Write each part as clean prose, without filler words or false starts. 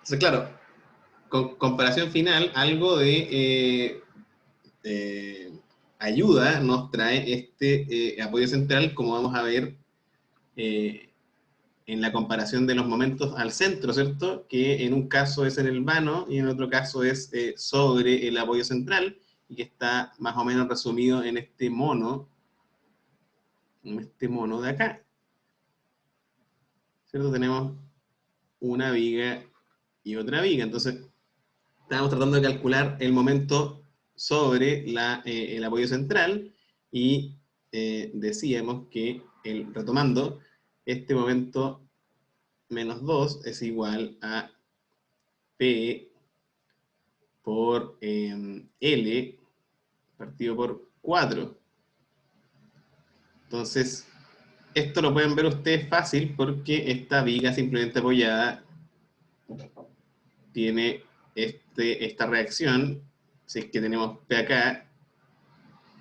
Entonces, claro, con comparación final, algo de ayuda nos trae este apoyo central, como vamos a ver en la comparación de los momentos al centro, ¿cierto? Que en un caso es en el vano y en otro caso es sobre el apoyo central, y que está más o menos resumido en este mono de acá, ¿cierto? Tenemos una viga y otra viga, entonces estamos tratando de calcular el momento sobre el apoyo central, y decíamos que, retomando, este momento menos 2 es igual a P por L partido por 4. Entonces, esto lo pueden ver ustedes fácil porque esta viga simplemente apoyada tiene esta reacción. Si es que tenemos P acá,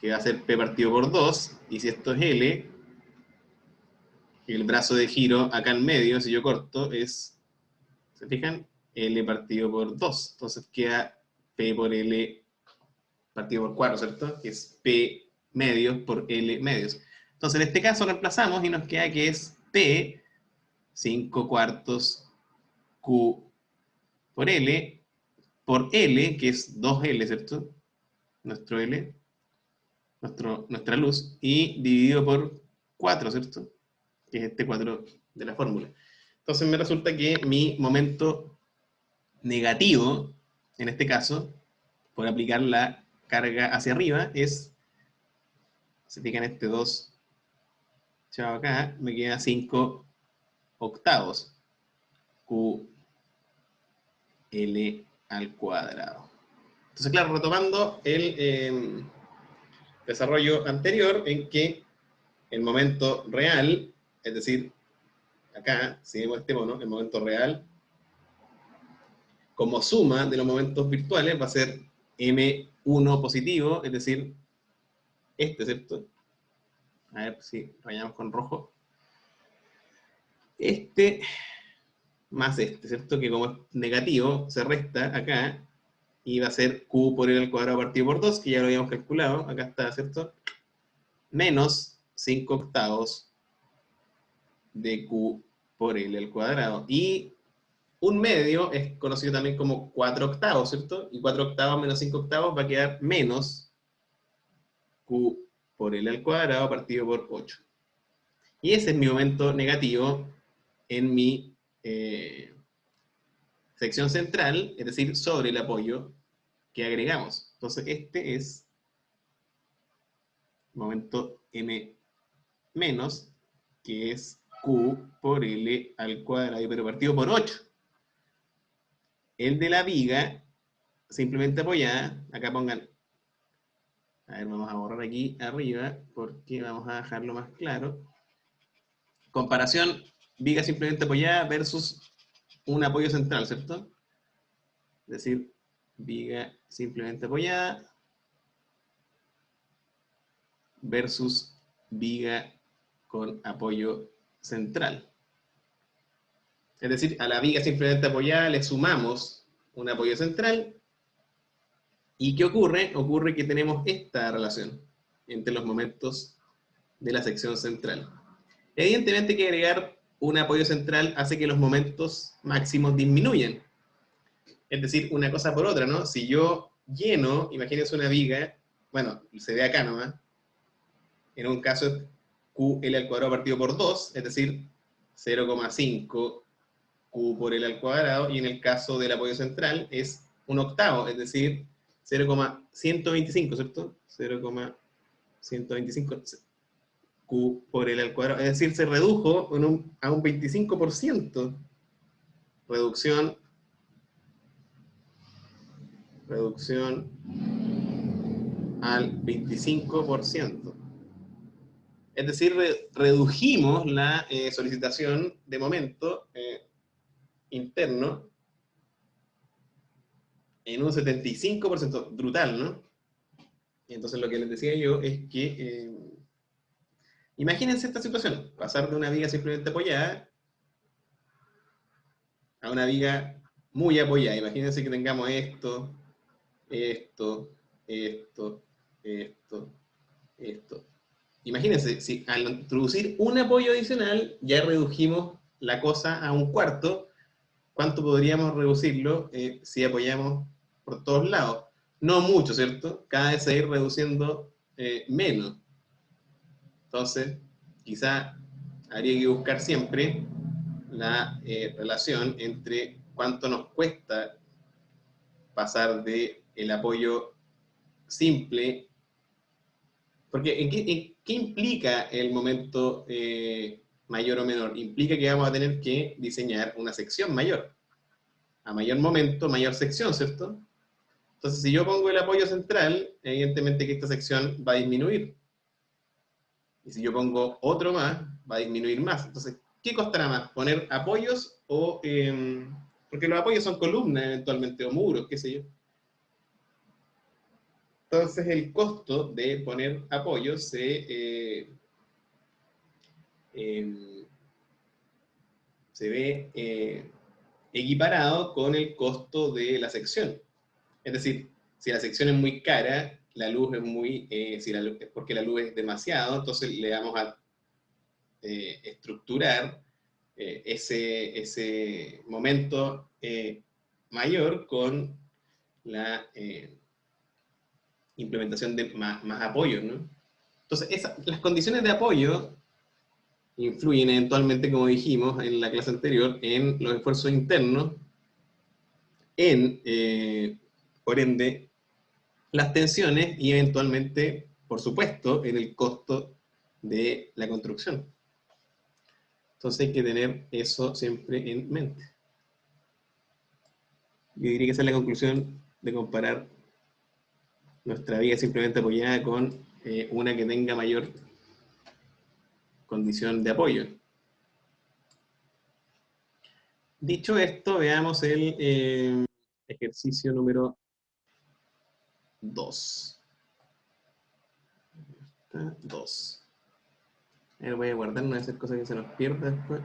que va a ser P partido por 2, y si esto es L, el brazo de giro acá en medio, si yo corto, es, ¿se fijan? L partido por 2. Entonces queda P por L partido por 4, ¿cierto? Que es P medios por L medios. Entonces, en este caso reemplazamos y nos queda que es P 5 cuartos Q por L, que es 2L, ¿cierto? Nuestro L, nuestra luz, y dividido por 4, ¿cierto? Que es este 4 de la fórmula. Entonces me resulta que mi momento negativo, en este caso, por aplicar la carga hacia arriba, es, se fijan este 2 echado acá, me queda 5 octavos, Q L al cuadrado. Entonces, claro, retomando el desarrollo anterior, en que el momento real, es decir, acá, si vemos este mono, el momento real, como suma de los momentos virtuales, va a ser M1 positivo, es decir, ¿cierto? A ver si rayamos con rojo. Más ¿cierto? Que como es negativo, se resta acá, y va a ser Q por L al cuadrado partido por 2, que ya lo habíamos calculado, acá está, ¿cierto? Menos 5 octavos de Q por L al cuadrado. Y un medio es conocido también como 4 octavos, ¿cierto? Y 4 octavos menos 5 octavos va a quedar menos Q por L al cuadrado partido por 8. Y ese es mi momento negativo en mi sección central, es decir, sobre el apoyo que agregamos. Entonces, este es momento M menos, que es Q por L al cuadrado, pero partido por 8. El de la viga, simplemente apoyada, acá pongan, a ver, vamos a borrar aquí arriba, porque vamos a dejarlo más claro. Comparación, viga simplemente apoyada versus un apoyo central, ¿cierto? Es decir, viga simplemente apoyada versus viga con apoyo central. Es decir, a la viga simplemente apoyada le sumamos un apoyo central. ¿Y qué ocurre? Ocurre que tenemos esta relación entre los momentos de la sección central. Evidentemente que agregar un apoyo central hace que los momentos máximos disminuyan. Es decir, una cosa por otra, ¿no? Si yo lleno, imagínense una viga, bueno, se ve acá nomás, en un caso es QL al cuadrado partido por 2, es decir, 0,5 Q por L al cuadrado, y en el caso del apoyo central es un octavo, es decir, 0,125, ¿cierto? 0,125 Q por L al cuadrado, es decir, se redujo a un 25%. Reducción al 25%. Es decir, redujimos la solicitación de momento interno en un 75%, brutal, ¿no? Y entonces lo que les decía yo es que, imagínense esta situación, pasar de una viga simplemente apoyada a una viga muy apoyada. Imagínense que tengamos esto, esto, esto, esto, esto. Imagínense, si al introducir un apoyo adicional ya redujimos la cosa a un cuarto, ¿cuánto podríamos reducirlo si apoyamos por todos lados? No mucho, ¿cierto? Cada vez se va a ir reduciendo menos. Entonces, quizá habría que buscar siempre la relación entre cuánto nos cuesta pasar de el apoyo simple, porque en qué implica el momento mayor o menor? Implica que vamos a tener que diseñar una sección mayor. A mayor momento, mayor sección, ¿cierto? Entonces, si yo pongo el apoyo central, evidentemente que esta sección va a disminuir. Y si yo pongo otro más, va a disminuir más. Entonces, ¿qué costará más? ¿Poner apoyos o...? Porque los apoyos son columnas eventualmente, o muros, qué sé yo. Entonces, el costo de poner apoyos se ve equiparado con el costo de la sección. Es decir, si la sección es muy cara, la luz es muy... si la luz, porque la luz es demasiado, entonces le vamos a estructurar ese momento mayor con la implementación de más apoyos, ¿no? Entonces, las condiciones de apoyo influyen eventualmente, como dijimos en la clase anterior, en los esfuerzos internos, por ende, las tensiones y eventualmente, por supuesto, en el costo de la construcción. Entonces hay que tener eso siempre en mente. Yo diría que esa es la conclusión de comparar nuestra vía simplemente apoyada con una que tenga mayor condición de apoyo. Dicho esto, veamos el ejercicio número 2. 2. Voy a guardar, no voy a hacer cosas que se nos pierda después.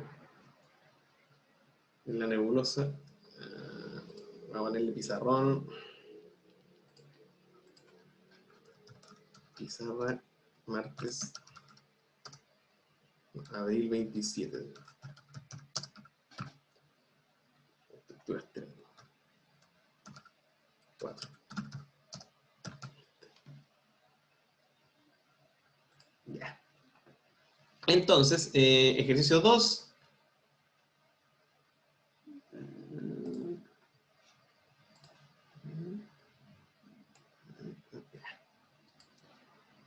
En la nebulosa. Vamos a ponerle pizarrón. Pizarra, martes, abril 27. Estructuras 3. 4. Ya. Entonces, ejercicio 2.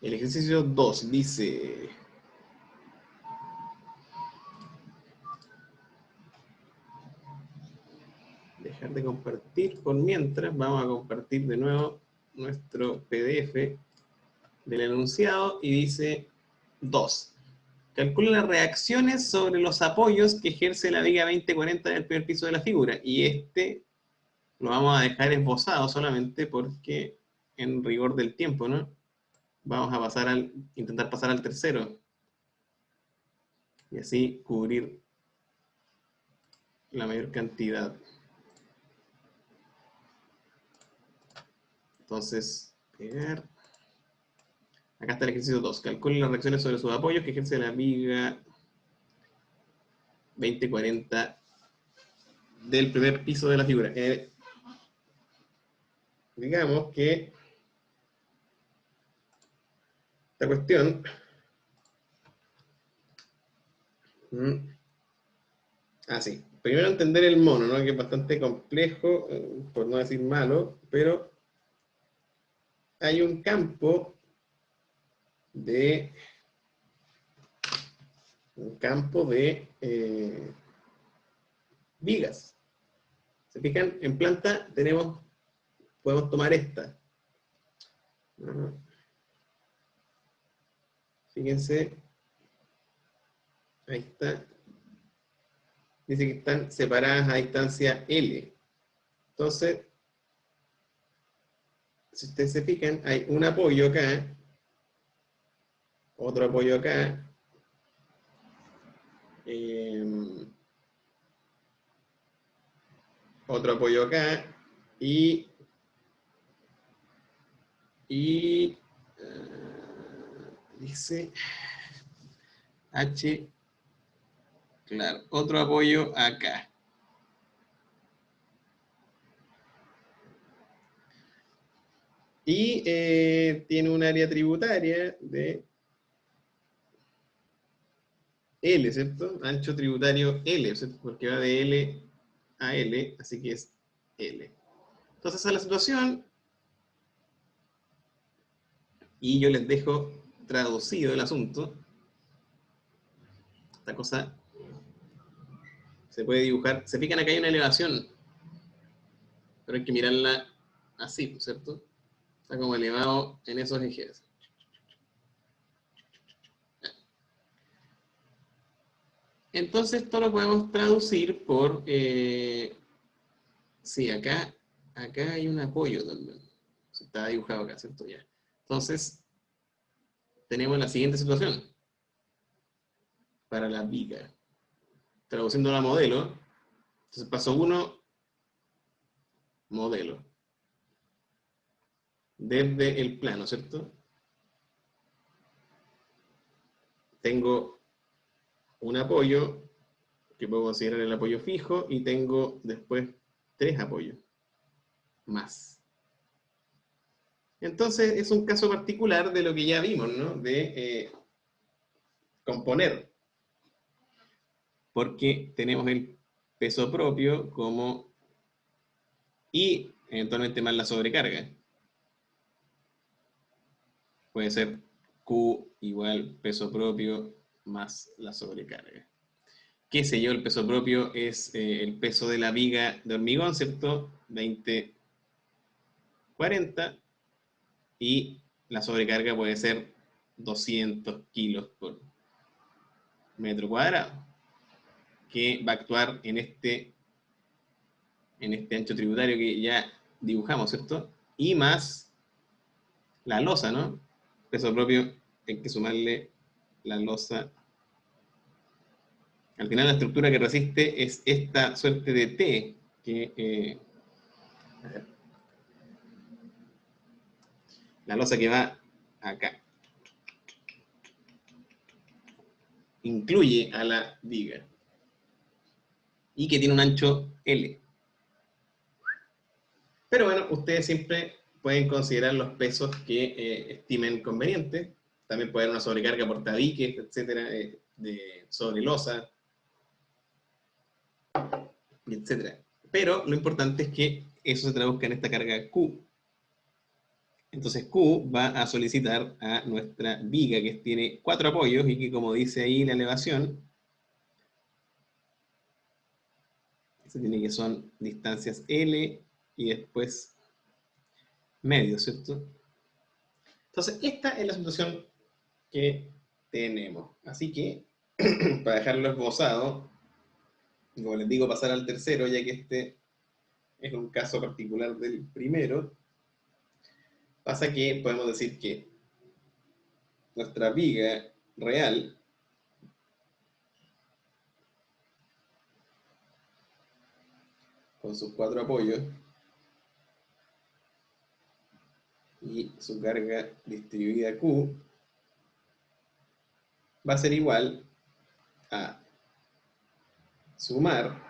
El ejercicio 2 dice... Dejar de compartir por mientras. Vamos a compartir de nuevo nuestro PDF del enunciado y dice 2. Calcula las reacciones sobre los apoyos que ejerce la viga 2040 en el primer piso de la figura. Y este lo vamos a dejar esbozado solamente porque en rigor del tiempo, ¿no? Vamos a intentar pasar al tercero. Y así cubrir la mayor cantidad. Entonces, pegar. Acá está el ejercicio 2. Calcule las reacciones sobre sus apoyos que ejerce la viga 2040 del primer piso de la figura. Digamos que esta cuestión sí. Primero entender el mono, ¿no? Que es bastante complejo, por no decir malo, pero hay un campo de vigas. ¿Se fijan? En planta podemos tomar esta. Fíjense, ahí está. Dice que están separadas a distancia L. Entonces, si ustedes se fijan, hay un apoyo acá, otro apoyo acá, otro apoyo acá, y dice H, claro, otro apoyo acá. Y tiene un área tributaria de L, ¿cierto? Ancho tributario L, ¿cierto? Porque va de L a L, así que es L. Entonces, esa es la situación, y yo les dejo traducido el asunto. Esta cosa se puede dibujar. Se fijan, acá hay una elevación, pero hay que mirarla así, ¿cierto? Está como elevado en esos ejes. Entonces, esto lo podemos traducir por... sí, acá hay un apoyo también. Está dibujado acá, ¿cierto? Ya. Entonces, tenemos la siguiente situación para la viga. Traduciendo la modelo. Entonces, paso 1, modelo. Desde el plano, ¿cierto? Tengo un apoyo que puedo considerar el apoyo fijo, y tengo después 3 apoyos más. Entonces es un caso particular de lo que ya vimos, ¿no? De componer, porque tenemos el peso propio como, y eventualmente más la sobrecarga. Puede ser Q igual peso propio más la sobrecarga. Qué sé yo, el peso propio es el peso de la viga de hormigón, ¿cierto? 20-40, y la sobrecarga puede ser 200 kilos por metro cuadrado, que va a actuar en este ancho tributario que ya dibujamos, ¿cierto? Y más la losa, ¿no? Peso propio, hay que sumarle la losa. Al final la estructura que resiste es esta suerte de T, que la losa que va acá. Incluye a la viga. Y que tiene un ancho L. Pero bueno, ustedes siempre pueden considerar los pesos que estimen convenientes. También puede haber una sobrecarga por tabiques, etcétera, de sobrelosa, etcétera. Pero lo importante es que eso se traduzca en esta carga Q. Entonces Q va a solicitar a nuestra viga, que tiene 4 apoyos y que, como dice ahí la elevación, se tiene que son distancias L y después medio, ¿cierto? Entonces, esta es la situación que tenemos. Así que, para dejarlo esbozado, como les digo, pasar al tercero, ya que este es un caso particular del primero, pasa que podemos decir que nuestra viga real con sus 4 apoyos y su carga distribuida Q va a ser igual a sumar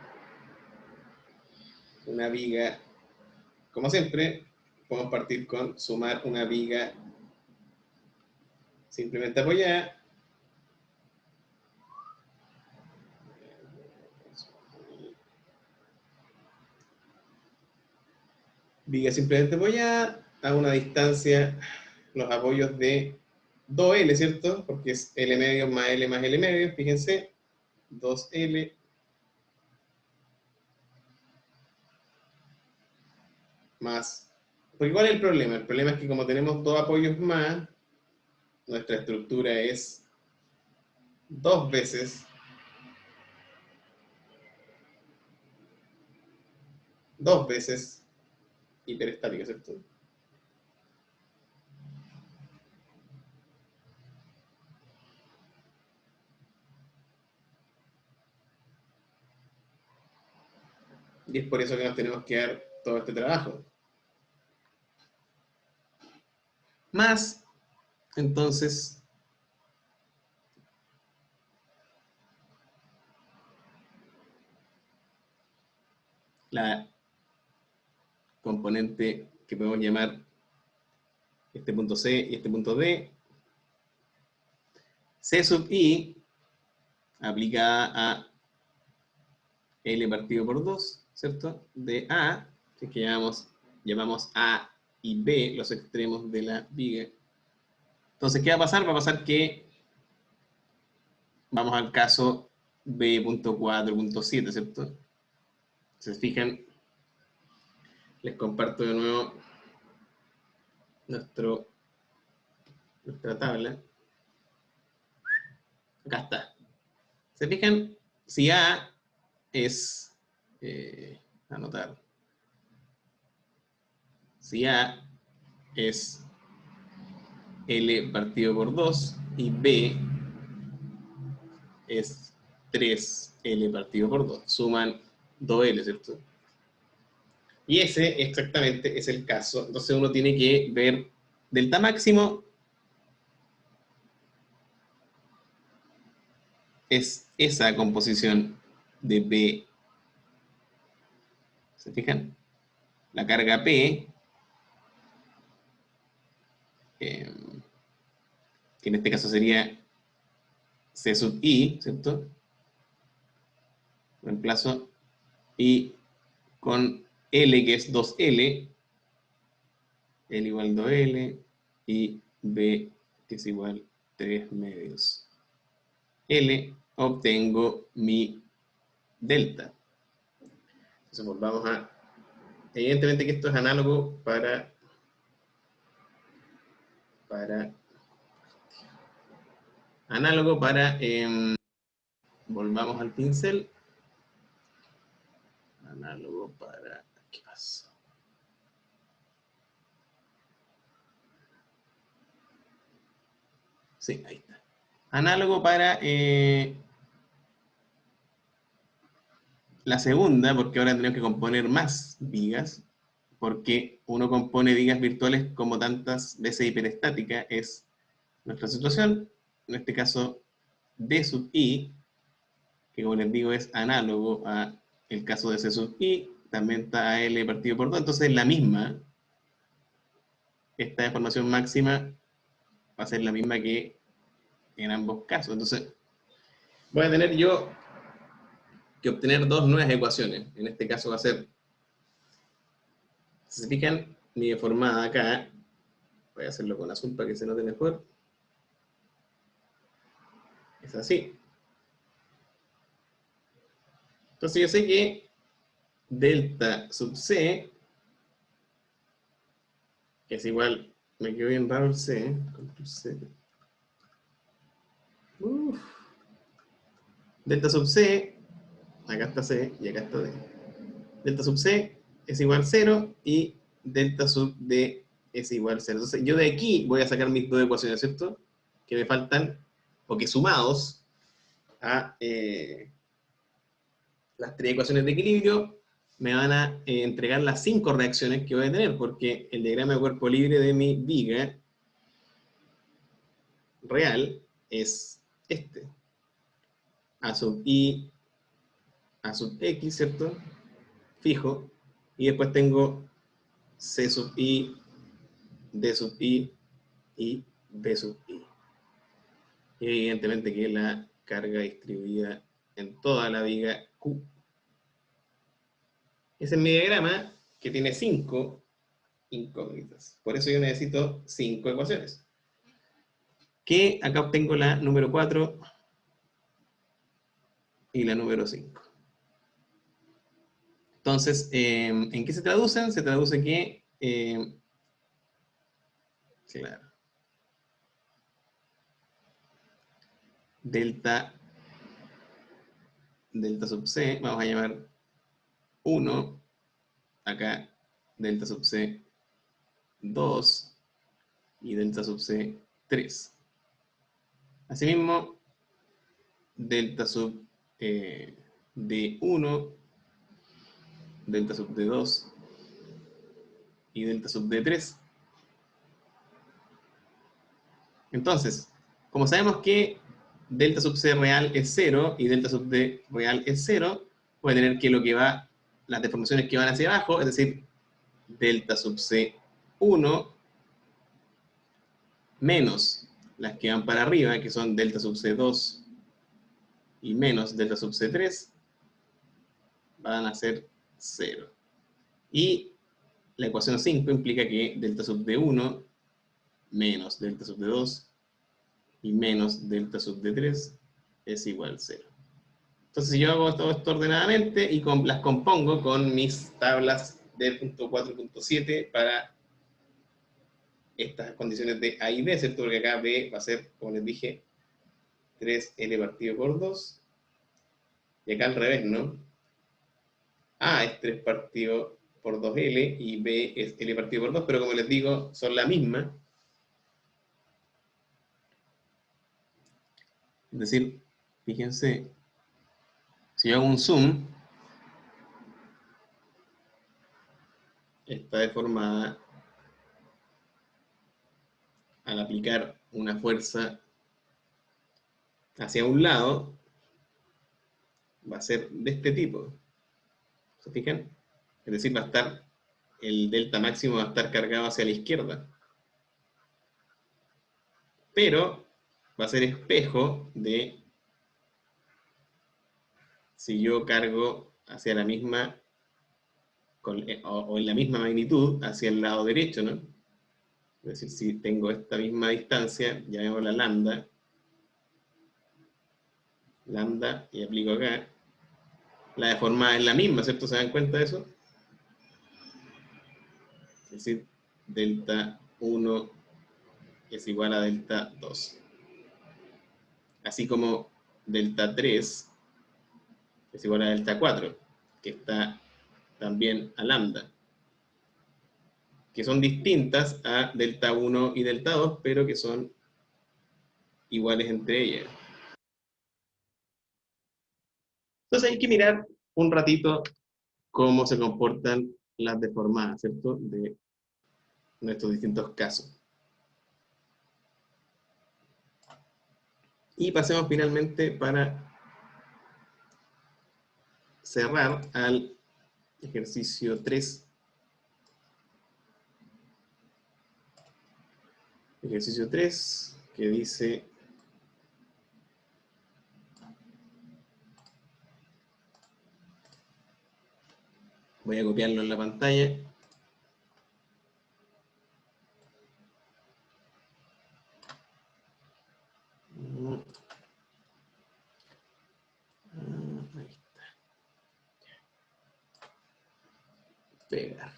una viga, como siempre, podemos partir con sumar una viga simplemente apoyada, viga simplemente apoyada a una distancia, los apoyos de 2L, ¿cierto? Porque es L medio más L medio, fíjense, 2L más... Porque ¿cuál es el problema? El problema es que como tenemos 2 apoyos más, nuestra estructura es 2 veces, 2 veces hiperestática, ¿cierto? Y es por eso que nos tenemos que dar todo este trabajo. Más, entonces, la componente que podemos llamar este punto C y este punto D. C sub I aplicada a L partido por 2, ¿cierto? De A, que es que llamamos A y B los extremos de la viga. Entonces, ¿qué va a pasar? Va a pasar que vamos al caso B.4.7, ¿cierto? Si se fijan, les comparto de nuevo nuestra tabla. Acá está. ¿Se fijan? Si A es, anotar, si A es L partido por 2 y B es 3L partido por 2. Suman 2L, ¿cierto? Y ese exactamente es el caso. Entonces uno tiene que ver delta máximo es esa composición de B. ¿Se fijan? La carga P, que en este caso sería C sub I, ¿cierto? Reemplazo I con L, que es 2L, L igual 2L, y B, que es igual 3 medios. L, obtengo mi delta. Entonces volvamos a... Evidentemente que esto es análogo para volvamos al pincel. Análogo para... ¿Qué pasó? Sí, ahí está. Análogo para la segunda, porque ahora tenemos que componer más vigas, porque uno compone vigas virtuales como tantas veces hiperestática, es nuestra situación. En este caso, D sub I, que como les digo es análogo a el caso de C sub I, también está L partido por 2, entonces la misma, esta deformación máxima va a ser la misma que en ambos casos. Entonces, voy a tener yo que obtener dos nuevas ecuaciones. En este caso va a ser, si se fijan, mi deformada acá, voy a hacerlo con azul para que se note mejor, es así. Entonces yo sé que delta sub C es igual, me quedó bien raro el C, delta sub C, acá está C y acá está D. Delta sub C es igual a 0 y delta sub D es igual a 0. Entonces yo de aquí voy a sacar mis dos ecuaciones, ¿cierto? Que me faltan, o que sumados a las tres ecuaciones de equilibrio, me van a entregar las 5 reacciones que voy a tener, porque el diagrama de cuerpo libre de mi viga real es este. A sub I, A sub X, ¿cierto? Fijo. Y después tengo C sub I, D sub I y B sub I. Y evidentemente que la carga distribuida en toda la viga Q. Ese es mi diagrama que tiene 5 incógnitas. Por eso yo necesito 5 ecuaciones. Que acá obtengo la número 4 y la número 5. Entonces, ¿en qué se traducen? Se traduce que, claro, delta sub C, vamos a llamar 1, acá delta sub C 2 y delta sub C 3. Asimismo, delta sub D1 delta sub de 2 y delta sub de 3. Entonces, como sabemos que delta sub c real es 0 y delta sub d real es 0, voy a tener que las deformaciones que van hacia abajo, es decir, delta sub c 1 menos las que van para arriba, que son delta sub c 2 y menos delta sub c 3, van a ser 0. Y la ecuación 5 implica que delta sub d 1 menos delta sub d 2 y menos delta sub d 3 es igual a 0. Entonces, si yo hago todo esto ordenadamente y las compongo con mis tablas de punto 4.7 para estas condiciones de A y B, ¿cierto? Porque acá B va a ser, como les dije, 3L partido por 2. Y acá al revés, ¿no? A es 3 partido por 2L y B es L partido por 2, pero como les digo, son la misma. Es decir, fíjense, si yo hago un zoom, está deformada al aplicar una fuerza hacia un lado, va a ser de este tipo. ¿Se fijan? Es decir, el delta máximo va a estar cargado hacia la izquierda. Pero va a ser espejo de si yo cargo hacia la misma, o en la misma magnitud, hacia el lado derecho, ¿no? Es decir, si tengo esta misma distancia, llamémosla lambda, y aplico acá, la deformada es la misma, ¿cierto? ¿Se dan cuenta de eso? Es decir, delta 1 es igual a delta 2. Así como delta 3 es igual a delta 4, que está también a lambda, que son distintas a delta 1 y delta 2, pero que son iguales entre ellas. Entonces hay que mirar un ratito cómo se comportan las deformadas, ¿cierto? De nuestros distintos casos. Y pasemos finalmente para cerrar al ejercicio 3. Ejercicio 3, que dice: voy a copiarlo en la pantalla. Ahí está. Pegar.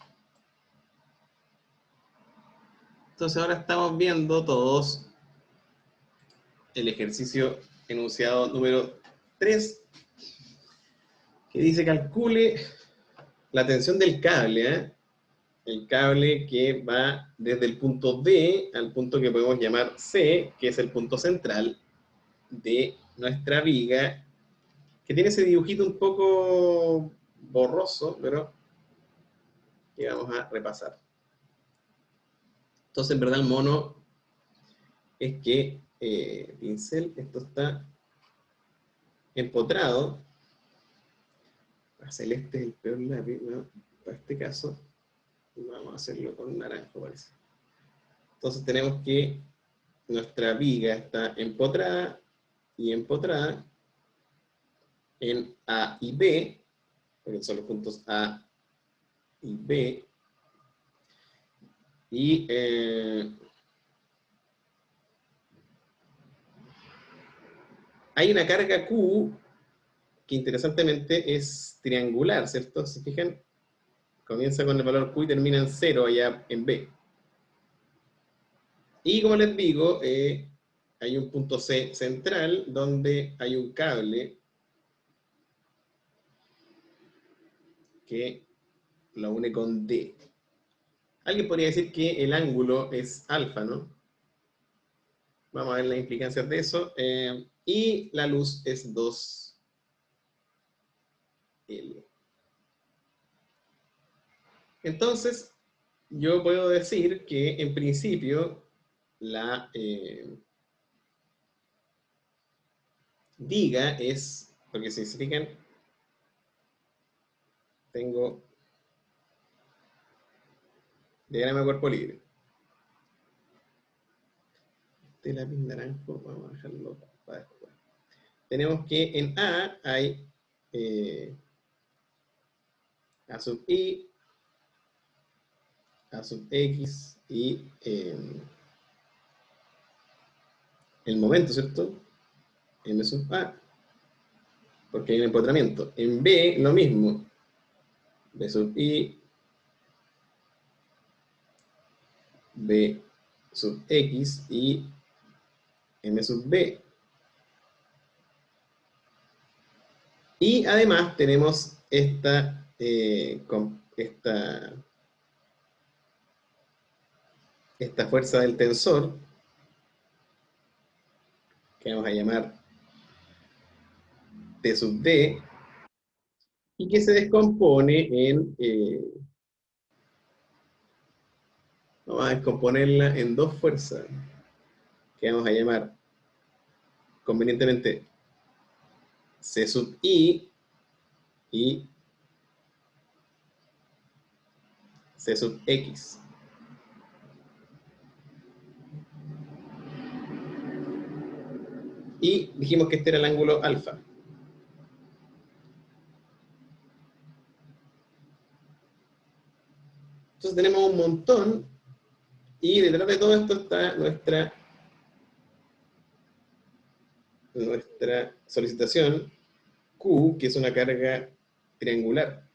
Entonces ahora estamos viendo todos el ejercicio enunciado número 3, que dice: calcule la tensión del cable, ¿eh? El cable que va desde el punto D al punto que podemos llamar C, que es el punto central de nuestra viga, que tiene ese dibujito un poco borroso, pero que vamos a repasar. Entonces, en verdad, el mono es que pincel, esto está empotrado. A celeste es el peor lápiz, ¿no? Para este caso, vamos a hacerlo con naranjo, parece. Entonces tenemos que nuestra viga está empotrada y empotrada en A y B, porque son los puntos A y B, y hay una carga Q que interesantemente es triangular, ¿cierto? ¿Se fijan? Comienza con el valor Q y termina en 0 allá en B. Y como les digo, hay un punto C central donde hay un cable que lo une con D. Alguien podría decir que el ángulo es alfa, ¿no? Vamos a ver las implicancias de eso. Y la luz es 2L. Entonces, yo puedo decir que en principio la viga es, porque si se fijan, tengo diagrama de cuerpo libre. Este lápiz naranjo, vamos a dejarlo para después. Tenemos que en A hay A sub I, A sub X y el momento, ¿cierto? M sub A, porque hay un empotramiento. En B, lo mismo. B sub I, B sub X y M sub B. Y además tenemos esta fuerza del tensor, que vamos a llamar T sub D, y que se descompone vamos a descomponerla en dos fuerzas, que vamos a llamar convenientemente C sub I y C sub X. Y dijimos que este era el ángulo alfa. Entonces tenemos un montón, y detrás de todo esto está nuestra solicitación Q, que es una carga triangular.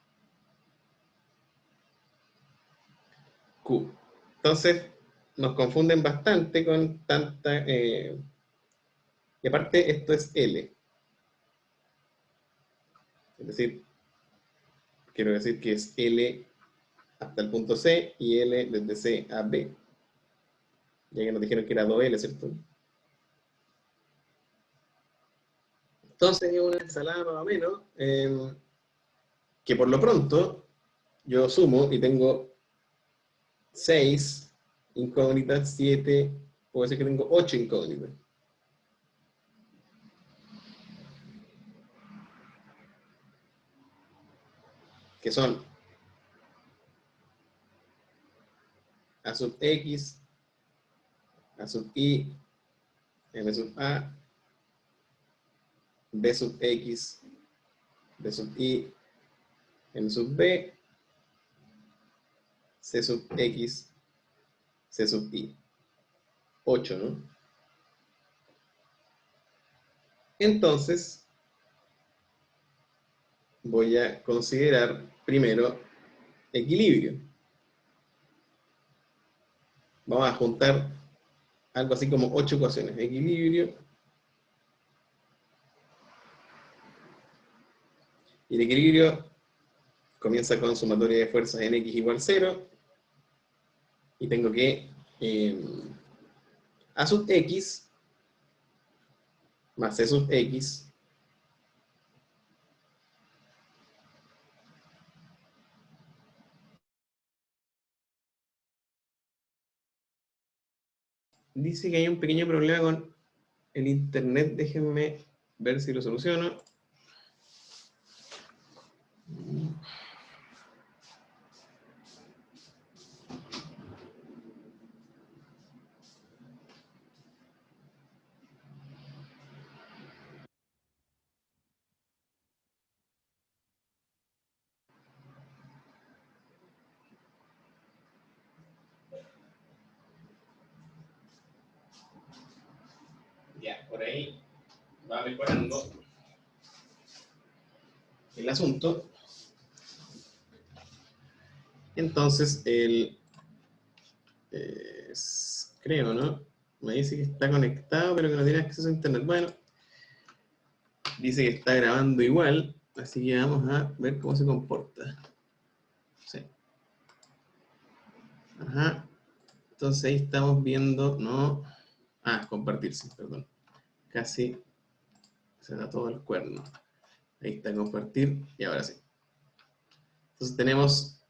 Q. Entonces, nos confunden bastante con tanta... y aparte, esto es L. Es decir, quiero decir que es L hasta el punto C y L desde C a B. Ya que nos dijeron que era 2L, ¿cierto? Entonces, es una ensalada más o menos, que por lo pronto yo sumo y tengo 6 incógnitas, 7, puedo decir que tengo 8 incógnitas. Que son A sub X, A sub I, M sub A, B sub X, B sub I, M sub B, C sub X, C sub I. 8, ¿no? Entonces, voy a considerar primero equilibrio. Vamos a juntar algo así como 8 ecuaciones. Equilibrio. Y el equilibrio comienza con sumatoria de fuerzas en X igual 0. Y tengo que A sub X más C sub X dice que hay un pequeño problema con el internet. Déjenme ver si lo soluciono. Ya, por ahí va mejorando el asunto. Entonces, creo, ¿no? Me dice que está conectado, pero que no tiene acceso a internet. Bueno, dice que está grabando igual, así que vamos a ver cómo se comporta. Sí. Ajá. Entonces ahí estamos viendo, ¿no? Ah, compartirse, perdón. Casi se da todo el cuerno. Ahí está compartir y ahora sí. Entonces tenemos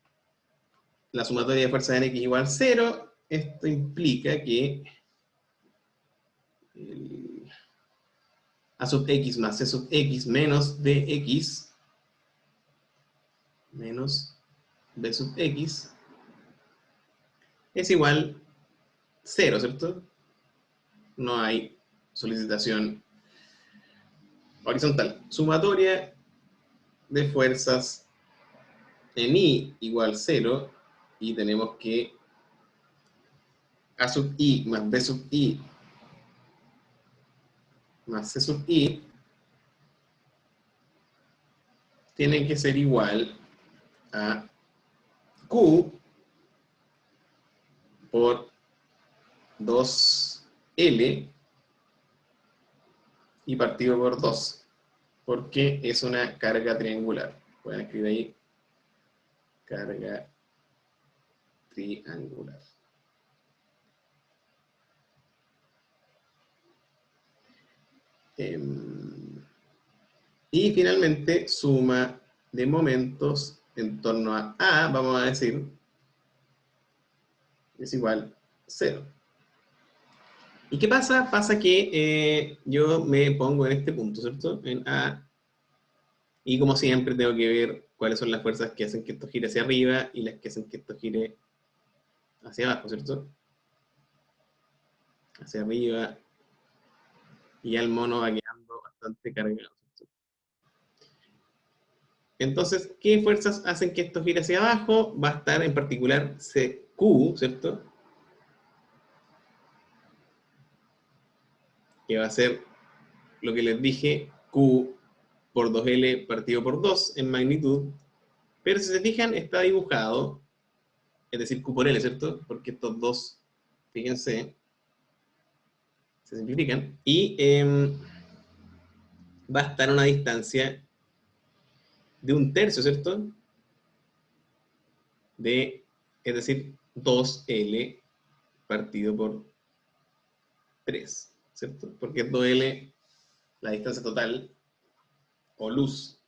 la sumatoria de fuerzas en X igual 0, esto implica que A sub X más C sub X menos DX menos B sub X es igual 0, ¿cierto? No hay solicitación horizontal. Sumatoria de fuerzas en I igual 0, y tenemos que A sub I más B sub I más C sub I tiene que ser igual a Q por 2L y partido por 2, porque es una carga triangular. Pueden escribir ahí carga triangular. Y finalmente, suma de momentos en torno a A, vamos a decir, es igual 0. ¿Y qué pasa? Pasa que yo me pongo en este punto, ¿cierto? En A, y como siempre tengo que ver cuáles son las fuerzas que hacen que esto gire hacia arriba y las que hacen que esto gire hacia abajo, ¿cierto? Hacia arriba, y ya el mono va quedando bastante cargado, ¿cierto? Entonces, ¿qué fuerzas hacen que esto gire hacia abajo? Va a estar en particular CQ, ¿cierto? Que va a ser lo que les dije, Q por 2L partido por 2 en magnitud, pero si se fijan está dibujado, es decir, Q por L, ¿cierto? Porque estos dos, fíjense, se simplifican, y va a estar a una distancia de 1/3, ¿cierto? Es decir, 2L partido por 3, ¿cierto? Porque es 2L la distancia total o luz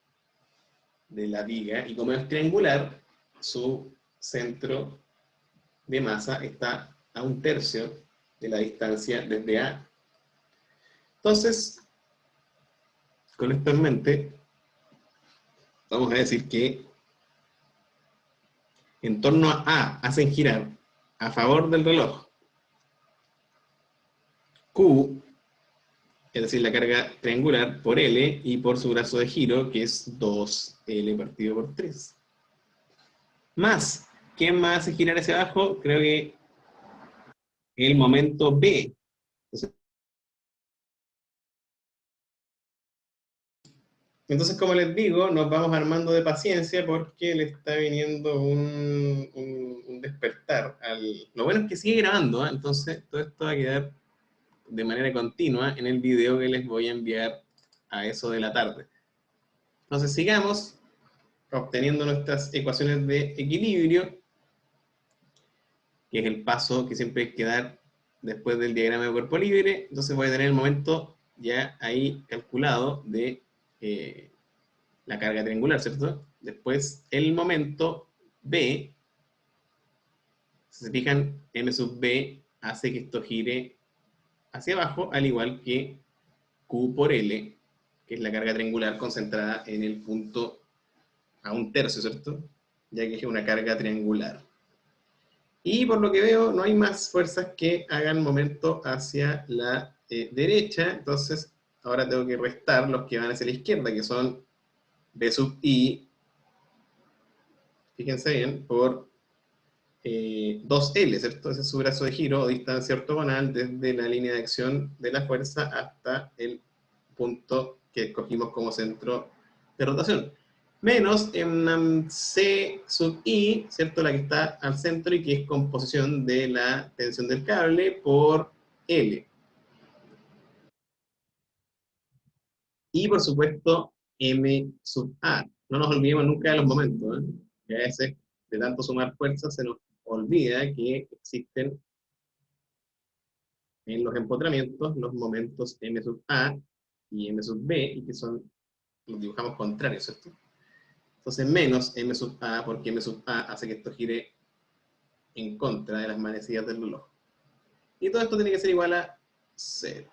de la viga, y como es triangular, su centro de masa está a 1/3 de la distancia desde A. Entonces, con esto en mente, vamos a decir que en torno a A hacen girar a favor del reloj Q, es decir, la carga triangular, por L, y por su brazo de giro, que es 2L partido por 3. Más, ¿quién más hace girar hacia abajo? Creo que el momento B. Entonces, como les digo, nos vamos armando de paciencia porque le está viniendo un despertar. Lo bueno es que sigue grabando, ¿eh? Entonces todo esto va a quedar de manera continua en el video que les voy a enviar a eso de la tarde. Entonces sigamos obteniendo nuestras ecuaciones de equilibrio, que es el paso que siempre hay que dar después del diagrama de cuerpo libre. Entonces voy a tener el momento ya ahí calculado de la carga triangular, ¿cierto? Después el momento B, si se fijan, M sub B hace que esto gire hacia abajo, al igual que Q por L, que es la carga triangular concentrada en el punto a 1/3, ¿cierto? Ya que es una carga triangular. Y por lo que veo, no hay más fuerzas que hagan momento hacia la derecha, entonces ahora tengo que restar los que van hacia la izquierda, que son B sub I, fíjense bien, por 2L, ¿cierto? Ese es su brazo de giro o distancia ortogonal desde la línea de acción de la fuerza hasta el punto que escogimos como centro de rotación. Menos en C sub I, ¿cierto? La que está al centro y que es composición de la tensión del cable por L. Y por supuesto, M sub A. No nos olvidemos nunca de los momentos, ¿eh? Que a veces, de tanto sumar fuerzas, se nos olvida que existen en los empotramientos los momentos M sub A y M sub B, y que son, los dibujamos contrarios, ¿cierto? Entonces menos M sub A, porque M sub A hace que esto gire en contra de las manecillas del reloj. Y todo esto tiene que ser igual a 0.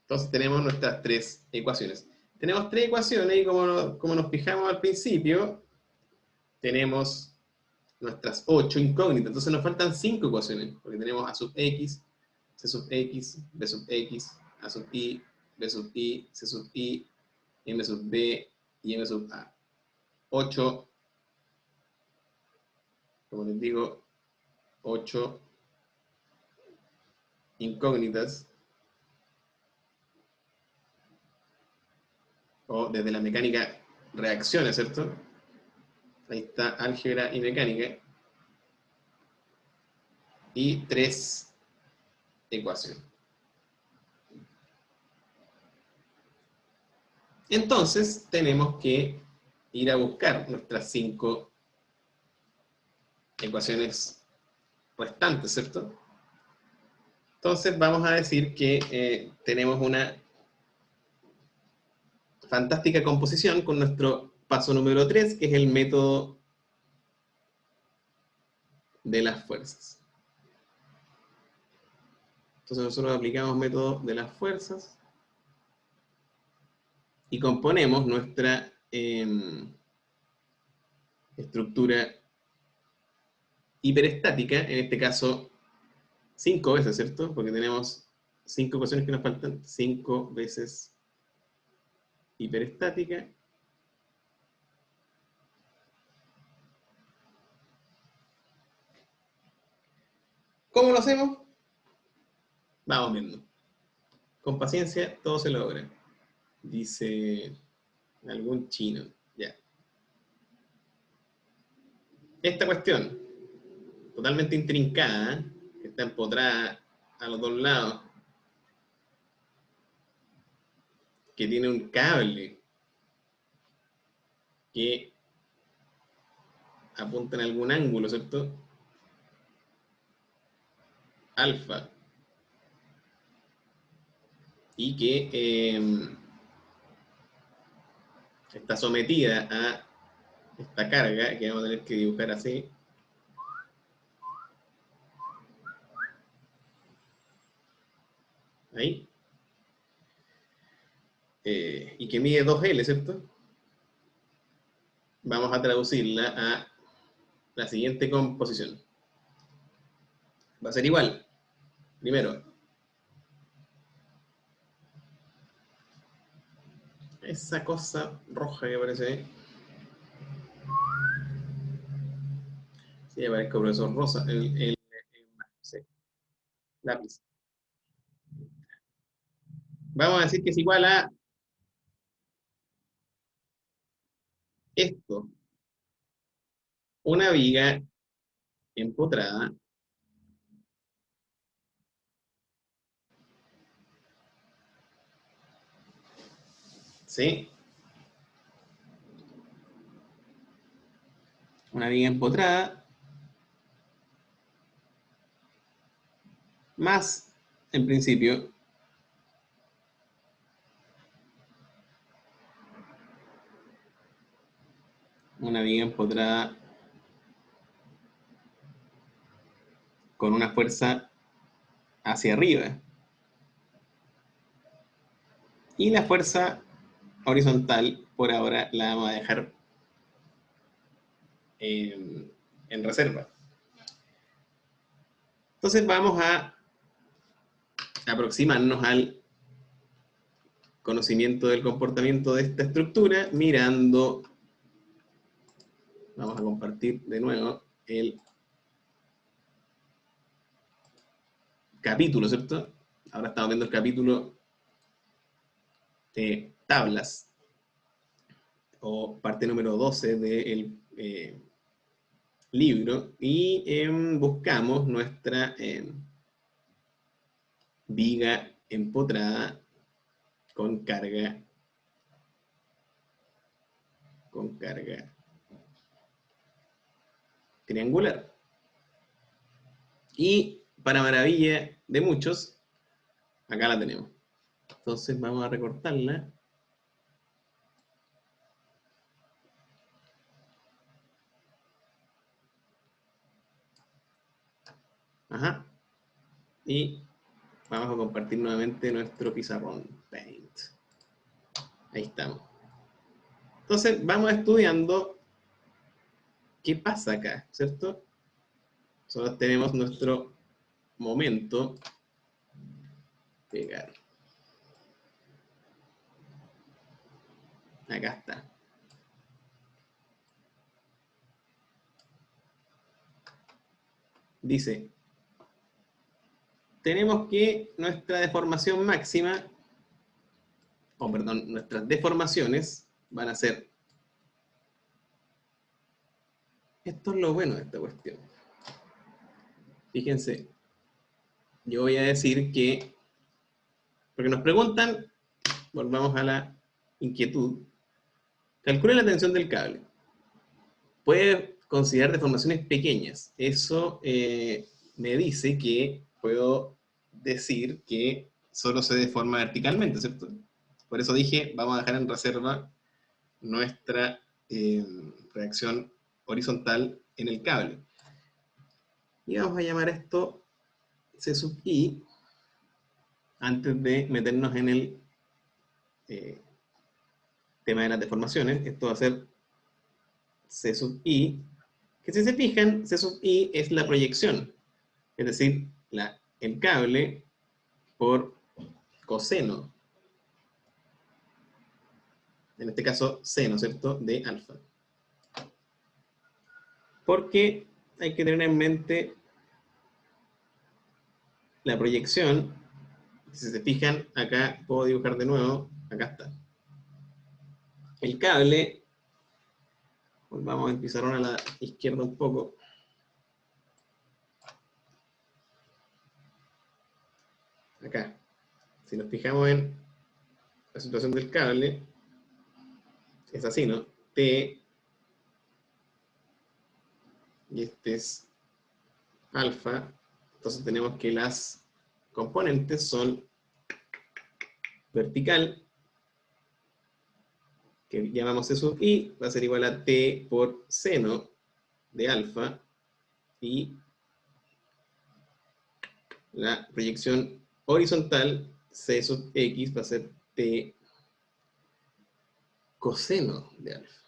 Entonces tenemos nuestras tres ecuaciones. Tenemos tres ecuaciones y como nos fijamos al principio, tenemos nuestras 8 incógnitas. Entonces nos faltan 5 ecuaciones, porque tenemos a sub x, c sub x, b sub x, a sub i, b sub i, c sub i, m sub b y m sub a. 8, como les digo, 8 incógnitas, o desde la mecánica reacciones, ¿cierto? Ahí está álgebra y mecánica. Y 3 ecuaciones. Entonces, tenemos que ir a buscar nuestras 5 ecuaciones restantes, ¿cierto? Entonces, vamos a decir que tenemos una fantástica composición con nuestro paso número 3, que es el método de las fuerzas. Entonces, nosotros aplicamos método de las fuerzas y componemos nuestra estructura hiperestática, en este caso 5 veces, ¿cierto? Porque tenemos 5 ecuaciones que nos faltan, 5 veces hiperestática. ¿Cómo lo hacemos? Vamos viendo. Con paciencia todo se logra. Dice algún chino. Ya. Esta cuestión, totalmente intrincada, que está empotrada a los dos lados, que tiene un cable que apunta en algún ángulo, ¿cierto? Alfa. Y que está sometida a esta carga que vamos a tener que dibujar así. Ahí. Y que mide 2L, ¿cierto? Vamos a traducirla a la siguiente composición. Va a ser igual. Primero, esa cosa roja que aparece ahí. Sí, aparece el profesor Rosa, sí, lápiz. Vamos a decir que es igual a esto. Una viga empotrada ¿sí? Una viga empotrada más, en principio, una viga empotrada con una fuerza hacia arriba. Y la fuerza horizontal, por ahora, la vamos a dejar en reserva. Entonces vamos a aproximarnos al conocimiento del comportamiento de esta estructura mirando, vamos a compartir de nuevo el capítulo, ¿cierto? Ahora estamos viendo el capítulo de tablas, o parte número 12 del libro, y buscamos nuestra viga empotrada con carga triangular. Y para maravilla de muchos, acá la tenemos. Entonces vamos a recortarla. Ajá. Y vamos a compartir nuevamente nuestro pizarrón Paint. Ahí estamos. Entonces vamos estudiando qué pasa acá, ¿cierto? Solo tenemos nuestro momento. Pegar. Acá está. Dice, tenemos que nuestra deformación máxima, o perdón, nuestras deformaciones van a ser, esto es lo bueno de esta cuestión. Fíjense, yo voy a decir que, porque nos preguntan, volvamos a la inquietud, calcule la tensión del cable. Puede considerar deformaciones pequeñas. Eso me dice que puedo decir que solo se deforma verticalmente, ¿cierto? Por eso dije, vamos a dejar en reserva nuestra reacción horizontal en el cable. Y vamos a llamar esto C sub I, antes de meternos en el tema de las deformaciones. Esto va a ser C sub I, que si se fijan, C sub I es la proyección, es decir, el cable por coseno, en este caso seno, ¿cierto?, de alfa. Porque hay que tener en mente la proyección. Si se fijan, acá puedo dibujar de nuevo, acá está. El cable, volvamos el pizarrón a la izquierda un poco. Acá, si nos fijamos en la situación del cable, es así, ¿no? T, y este es alfa, entonces tenemos que las componentes son vertical, que llamamos C sub I, va a ser igual a T por seno de alfa, y la proyección horizontal, C sub X, va a ser T coseno de alfa.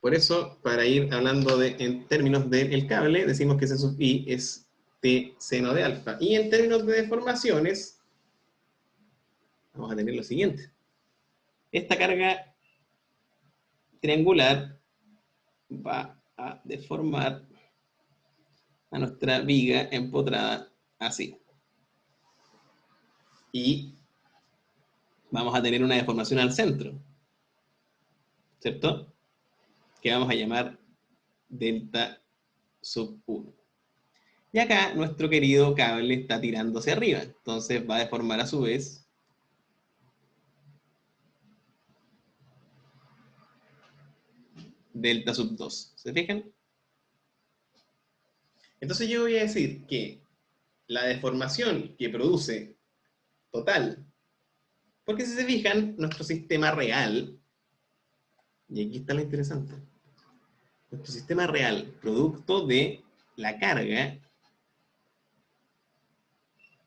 Por eso, para ir hablando en términos del cable, decimos que C sub I es T seno de alfa. Y en términos de deformaciones, vamos a tener lo siguiente. Esta carga triangular va a deformar a nuestra viga empotrada así. Y vamos a tener una deformación al centro, ¿cierto? Que vamos a llamar delta sub 1. Y acá nuestro querido cable está tirando hacia arriba, entonces va a deformar a su vez delta sub 2. ¿Se fijan? Entonces yo voy a decir que la deformación que produce total, porque si se fijan, nuestro sistema real, y aquí está lo interesante, nuestro sistema real, producto de la carga,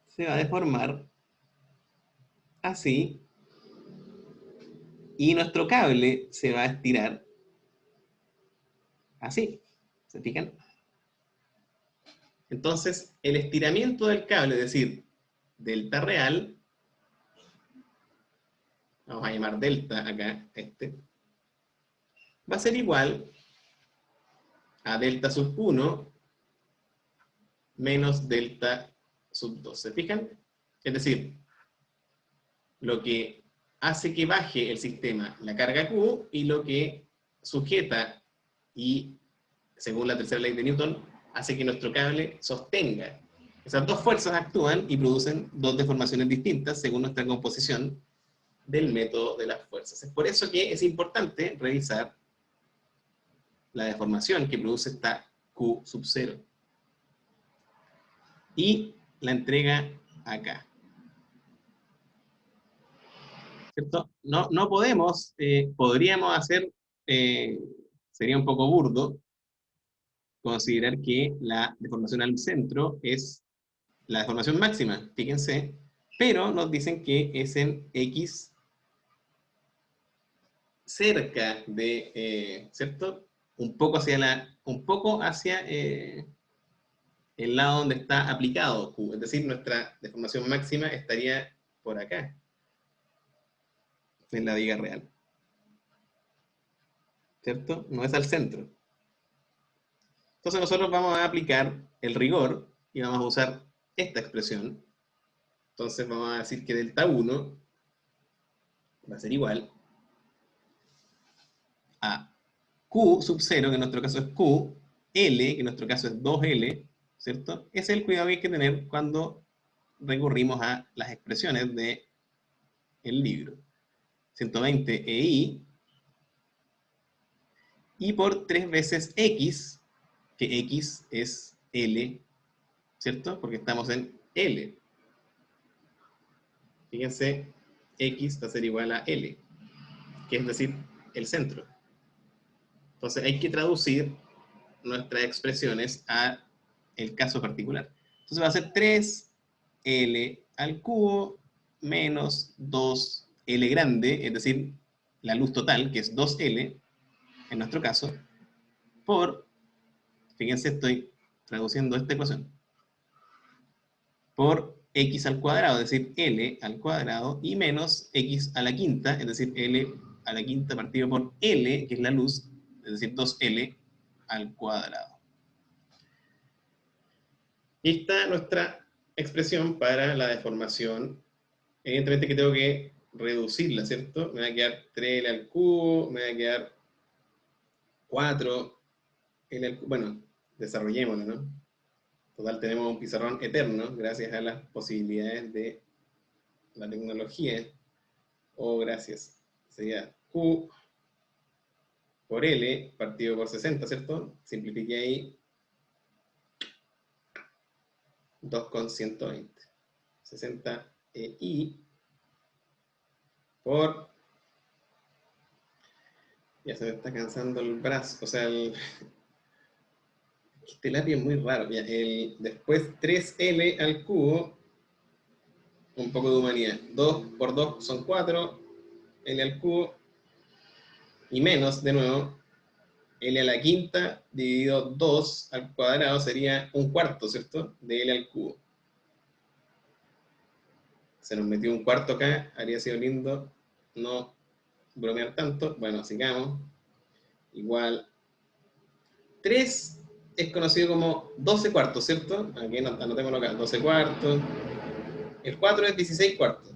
se va a deformar así, y nuestro cable se va a estirar así. ¿Se fijan? Entonces, el estiramiento del cable, es decir, delta real, vamos a llamar delta acá, va a ser igual a delta sub 1 menos delta sub 2. ¿Se fijan? Es decir, lo que hace que baje el sistema, la carga Q, y lo que sujeta y, según la tercera ley de Newton, hace que nuestro cable sostenga. Esas dos fuerzas actúan y producen dos deformaciones distintas según nuestra composición del método de las fuerzas. Es por eso que es importante revisar la deformación que produce esta Q sub 0 y la entrega acá. ¿cierto? No podemos, podríamos hacer, sería un poco burdo, considerar que la deformación al centro es la deformación máxima, fíjense, pero nos dicen que es en X cerca de, ¿cierto? Un poco hacia el lado donde está aplicado Q, es decir, nuestra deformación máxima estaría por acá, en la viga real, ¿cierto? No es al centro. Entonces nosotros vamos a aplicar el rigor y vamos a usar esta expresión. Entonces vamos a decir que delta 1 va a ser igual a Q sub 0, que en nuestro caso es Q, L, que en nuestro caso es 2L, ¿cierto? Ese es el cuidado que hay que tener cuando recurrimos a las expresiones del libro. 120 EI, y por 3 veces X, que X es L, ¿cierto? Porque estamos en L. Fíjense, X va a ser igual a L, que es decir, el centro. Entonces hay que traducir nuestras expresiones a el caso particular. Entonces va a ser 3L al cubo menos 2L grande, es decir, la luz total, que es 2L, en nuestro caso, por, fíjense, estoy traduciendo esta ecuación, por X al cuadrado, es decir, L al cuadrado, y menos X a la quinta, es decir, L a la quinta partido por L, que es la luz, es decir, 2L al cuadrado. Y está nuestra expresión para la deformación. Evidentemente que tengo que reducirla, ¿cierto? Me va a quedar 3L al cubo, me va a quedar 4L al cubo. Bueno, desarrollémoslo, ¿no? Total, tenemos un pizarrón eterno gracias a las posibilidades de la tecnología. O gracias. Sería Q por L partido por 60, ¿cierto? Simplifiqué ahí 2,120. 60 I por... Ya se me está cansando el brazo, o sea, este lápiz es muy raro. Ya, después 3L al cubo, un poco de humanidad. 2 por 2 son 4, L al cubo, y menos, de nuevo, L a la quinta dividido 2 al cuadrado sería un cuarto, ¿cierto? De L al cubo. Se nos metió un cuarto acá, habría sido lindo no bromear tanto. Bueno, sigamos. Igual 3 es conocido como 12 cuartos, ¿cierto? Aquí anotémoslo acá, 12 cuartos. El 4 es 16 cuartos.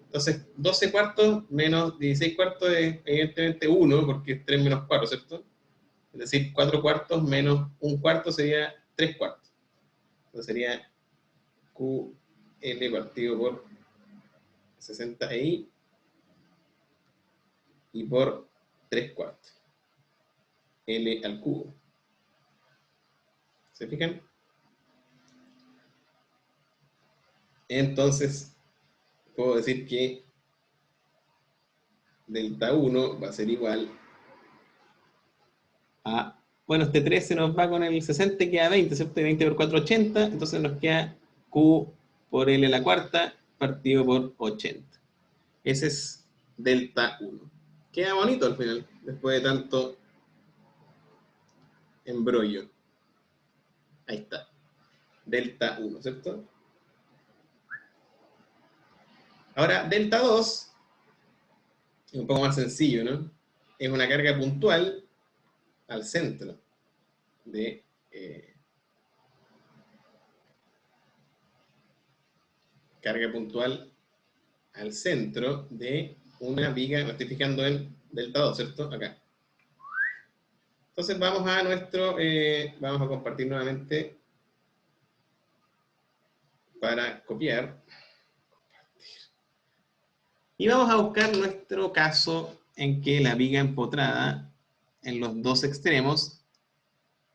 Entonces, 12 cuartos menos 16 cuartos es evidentemente 1, porque es 3 menos 4, ¿cierto? Es decir, 4 cuartos menos 1 cuarto sería 3 cuartos. Entonces sería QL partido por 60i y por 3 cuartos. L al cubo. ¿Se fijan? Entonces, puedo decir que delta 1 va a ser igual a... Bueno, este 3 se nos va con el 60 y queda 20, ¿cierto? 20 por 4, 80. Entonces nos queda Q por L a la cuarta partido por 80. Ese es delta 1. Queda bonito al final, después de tanto embrollo. Ahí está. Delta 1, ¿cierto? Ahora, delta 2 es un poco más sencillo, ¿no? Es una carga puntual al centro de... carga puntual al centro de una viga, me estoy fijando en delta 2, ¿cierto? Acá. Entonces vamos a nuestro, vamos a compartir nuevamente para copiar. Y vamos a buscar nuestro caso en que la viga empotrada en los dos extremos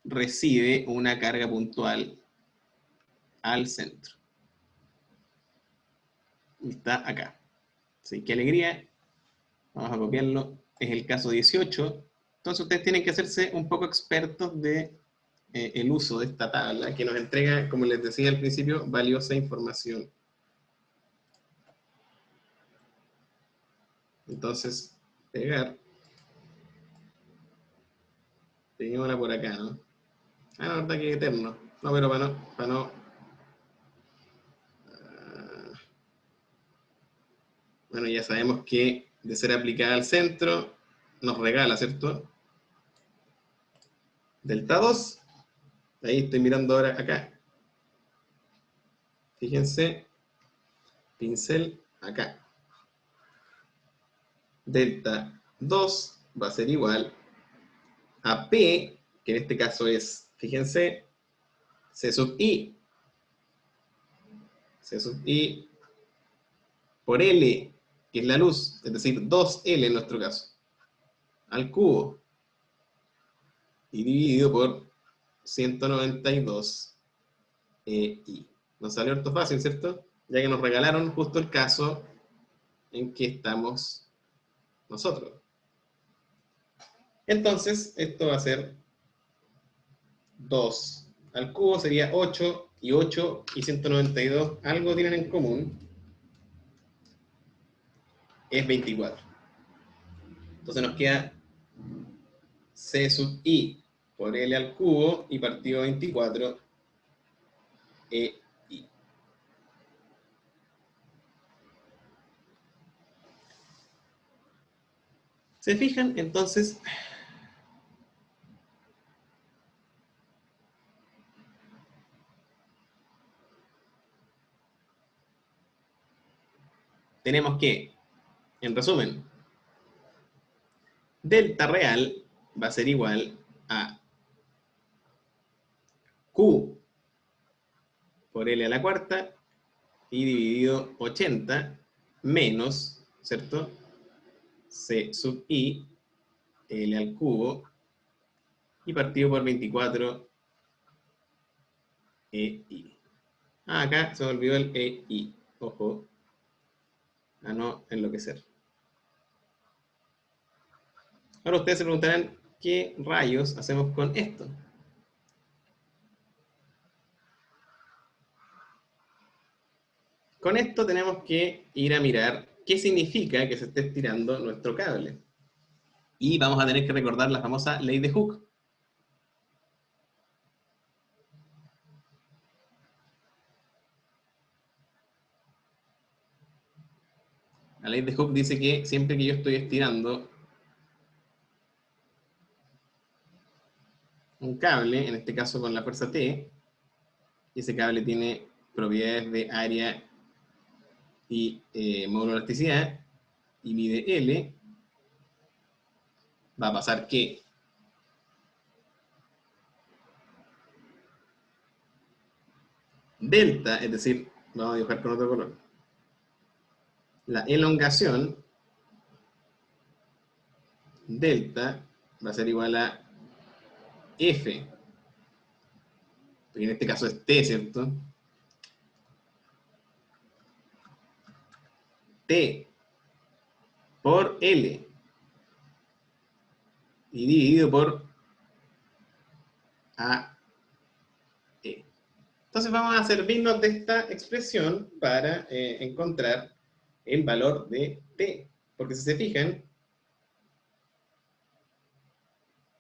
recibe una carga puntual al centro. Y está acá. Sí, qué alegría. Vamos a copiarlo. Es el caso 18. Entonces ustedes tienen que hacerse un poco expertos de el uso de esta tabla que nos entrega, como les decía al principio, valiosa información. Entonces, pegar. Peguémosla por acá, ¿no? Ah, la verdad que es eterno. No, pero para no. Bueno, ya sabemos que de ser aplicada al centro, nos regala, ¿cierto? Delta 2. Ahí estoy mirando ahora acá. Fíjense, pincel acá. Delta 2 va a ser igual a P, que en este caso es, fíjense, C sub I. C sub I por L, que es la luz, es decir, 2L en nuestro caso, al cubo, y dividido por 192 EI. Nos salió harto fácil, ¿cierto? Ya que nos regalaron justo el caso en que estamos nosotros. Entonces, esto va a ser 2 al cubo, sería 8, y 8 y 192, algo tienen en común, es 24. Entonces nos queda C sub I por L al cubo y partido 24 EI. ¿Se fijan? Entonces, tenemos que, en resumen, delta real va a ser igual a Q por L a la cuarta y dividido 80 menos, ¿cierto? C sub I, L al cubo, y partido por 24 EI. Ah, acá se me olvidó el EI. Ojo. A no enloquecer. Ahora ustedes se preguntarán, ¿qué rayos hacemos con esto? Con esto tenemos que ir a mirar qué significa que se esté estirando nuestro cable. Y vamos a tener que recordar la famosa ley de Hooke. La ley de Hooke dice que siempre que yo estoy estirando un cable, en este caso con la fuerza T, y ese cable tiene propiedades de área y módulo de elasticidad, y mide L, va a pasar que delta, es decir, vamos a dibujar con otro color, la elongación delta va a ser igual a F, que en este caso es T, ¿cierto? T por L y dividido por AE. Entonces vamos a servirnos de esta expresión para encontrar el valor de T. Porque si se fijan,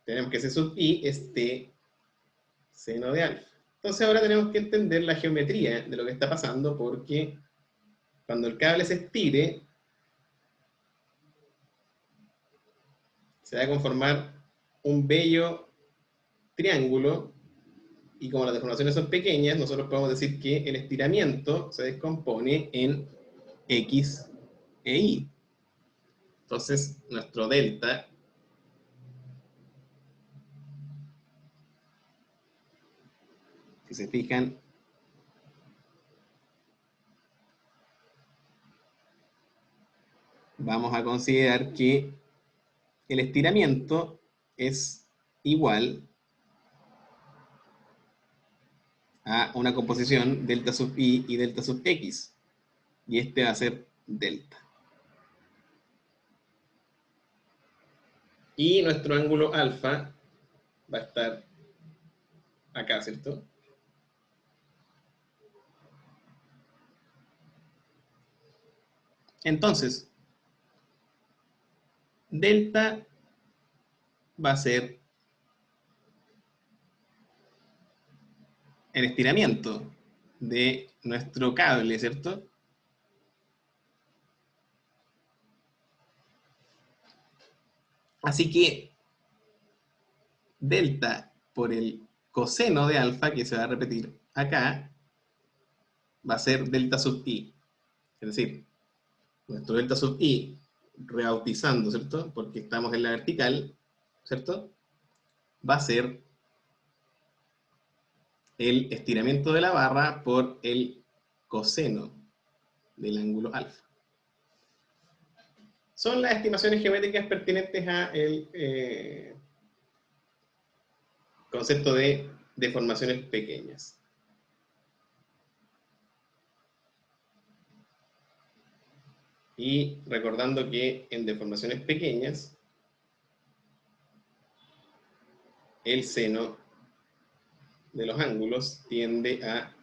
tenemos que C sub I es T seno de alfa. Entonces ahora tenemos que entender la geometría de lo que está pasando, porque cuando el cable se estire, se va a conformar un bello triángulo, y como las deformaciones son pequeñas, nosotros podemos decir que el estiramiento se descompone en X e Y. Entonces, nuestro delta si se fijan, vamos a considerar que el estiramiento es igual a una composición delta sub i y delta sub x, y este va a ser delta. Y nuestro ángulo alfa va a estar acá, ¿cierto? Entonces, delta va a ser el estiramiento de nuestro cable, ¿cierto? Así que delta por el coseno de alfa, que se va a repetir acá, va a ser delta sub i. Es decir, nuestro delta sub i, rebautizando, ¿cierto? Porque estamos en la vertical, ¿cierto? Va a ser el estiramiento de la barra por el coseno del ángulo alfa. Son las estimaciones geométricas pertinentes a el concepto de deformaciones pequeñas. Y recordando que en deformaciones pequeñas, el seno de los ángulos tiende a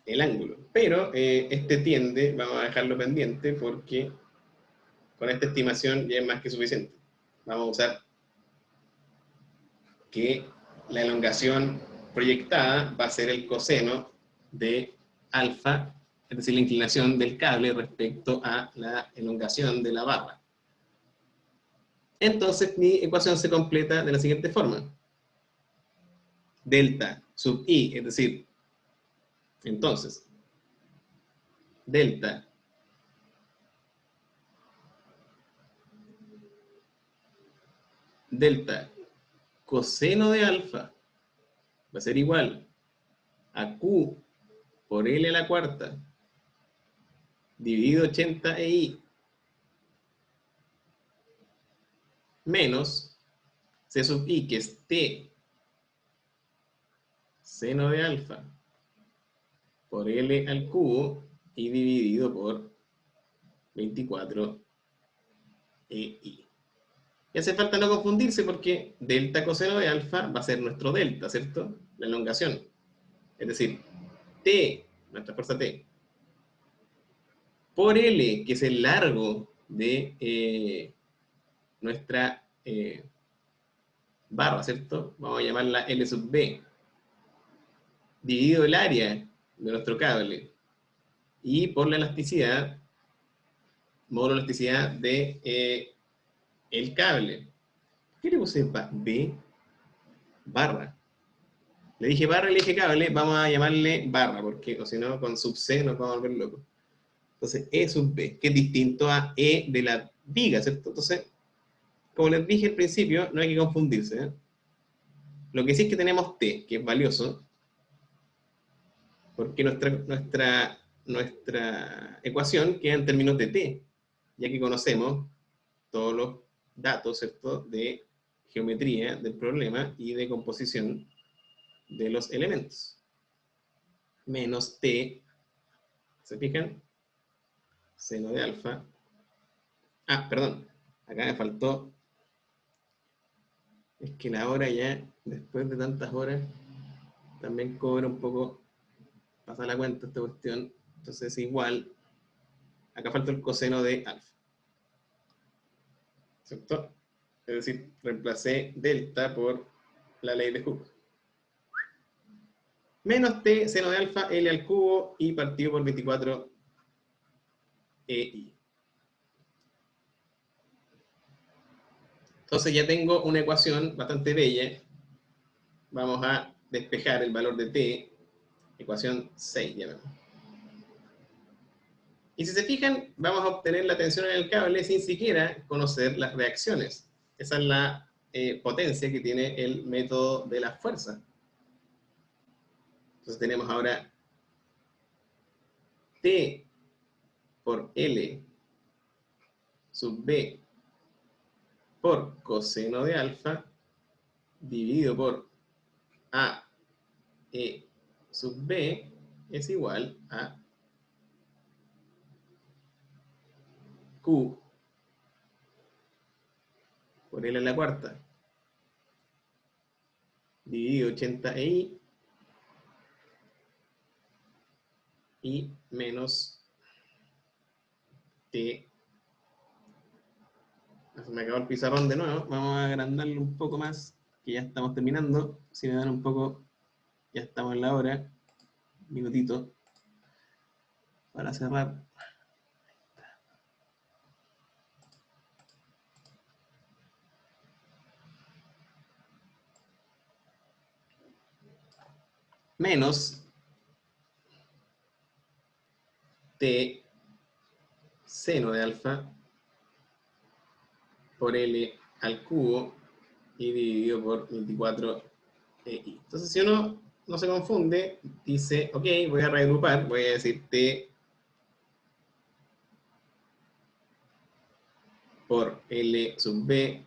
el ángulo. Pero este tiende, vamos a dejarlo pendiente porque con esta estimación ya es más que suficiente. Vamos a usar que la elongación proyectada va a ser el coseno de alfa, es decir, la inclinación del cable respecto a la elongación de la barra. Entonces mi ecuación se completa de la siguiente forma. Delta sub i, es decir, entonces, delta coseno de alfa va a ser igual a Q por L a la cuarta dividido 80 EI menos C sub I, que es T seno de alfa por L al cubo y dividido por 24 EI. Y hace falta no confundirse porque delta coseno de alfa va a ser nuestro delta, ¿cierto? La elongación. Es decir, T, nuestra fuerza T, por L, que es el largo de nuestra barra, ¿cierto? Vamos a llamarla L sub B, dividido el área de nuestro cable, y por la elasticidad, módulo de elasticidad de el cable. ¿Por qué le puse B? Barra. Le dije barra y le dije cable, vamos a llamarle barra, porque o si no, con sub C nos vamos a volver locos. Entonces, E sub B, que es distinto a E de la viga, ¿cierto? Entonces, como les dije al principio, no hay que confundirse, ¿eh? Lo que sí es que tenemos T, que es valioso, porque nuestra ecuación queda en términos de T, ya que conocemos todos los datos, ¿cierto?, de geometría del problema y de composición de los elementos. Menos T, ¿se fijan? Seno de alfa. Ah, perdón, acá me faltó, es que la hora ya, después de tantas horas, también cobra un poco, pasa la cuenta esta cuestión, entonces igual, acá falta el coseno de alfa, ¿cierto? Es decir, reemplacé delta por la ley de Hooke. Menos t seno de alfa, L al cubo y partido por 24 EI. Entonces ya tengo una ecuación bastante bella. Vamos a despejar el valor de t, ecuación 6, llamemos. Y si se fijan, vamos a obtener la tensión en el cable sin siquiera conocer las reacciones. Esa es la potencia que tiene el método de la fuerza. Entonces tenemos ahora T por L sub B por coseno de alfa dividido por A E sub B es igual a Q L a la cuarta dividido 80i y menos t. Se me acabó el pizarrón de nuevo. Vamos a agrandarlo un poco más, que ya estamos terminando. Si me dan un poco, ya estamos en la hora. Un minutito para cerrar. Menos t seno de alfa por L al cubo y dividido por 24i. Entonces, si uno no se confunde, dice, ok, voy a reagrupar, voy a decir t por L sub b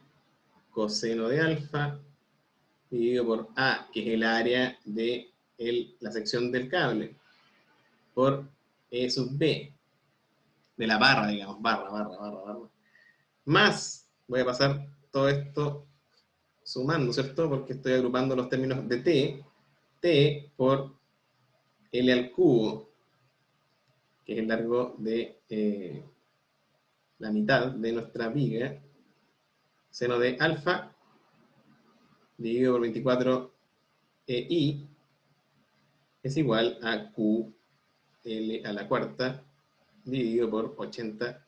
coseno de alfa dividido por A, que es el área de la sección del cable, por E sub b, de la barra, digamos, barra. Más, voy a pasar todo esto sumando, ¿cierto? Porque estoy agrupando los términos de t por L al cubo, que es el largo de la mitad de nuestra viga, seno de alfa, dividido por 24i, es igual a ql a la cuarta, dividido por 80i.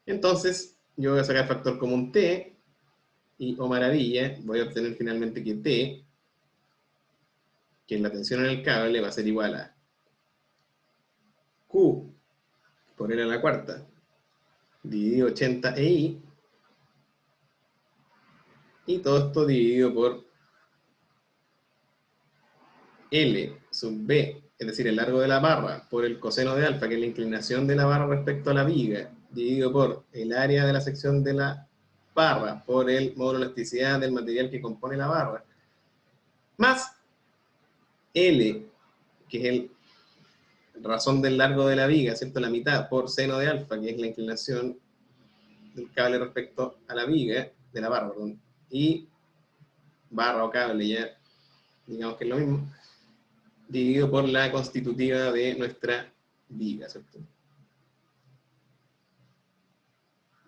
Entonces, yo voy a sacar factor común t, y, oh maravilla, voy a obtener finalmente que t, que es la tensión en el cable, va a ser igual a q por L a la cuarta, dividido 80i, y todo esto dividido por L sub b, es decir, el largo de la barra, por el coseno de alfa, que es la inclinación de la barra respecto a la viga, dividido por el área de la sección de la barra, por el módulo de elasticidad del material que compone la barra, más L, que es el razón del largo de la viga, ¿cierto? La mitad, por seno de alfa, que es la inclinación del cable respecto a la viga, de la barra, perdón, y barra o cable, ya digamos que es lo mismo, dividido por la constitutiva de nuestra viga, ¿cierto?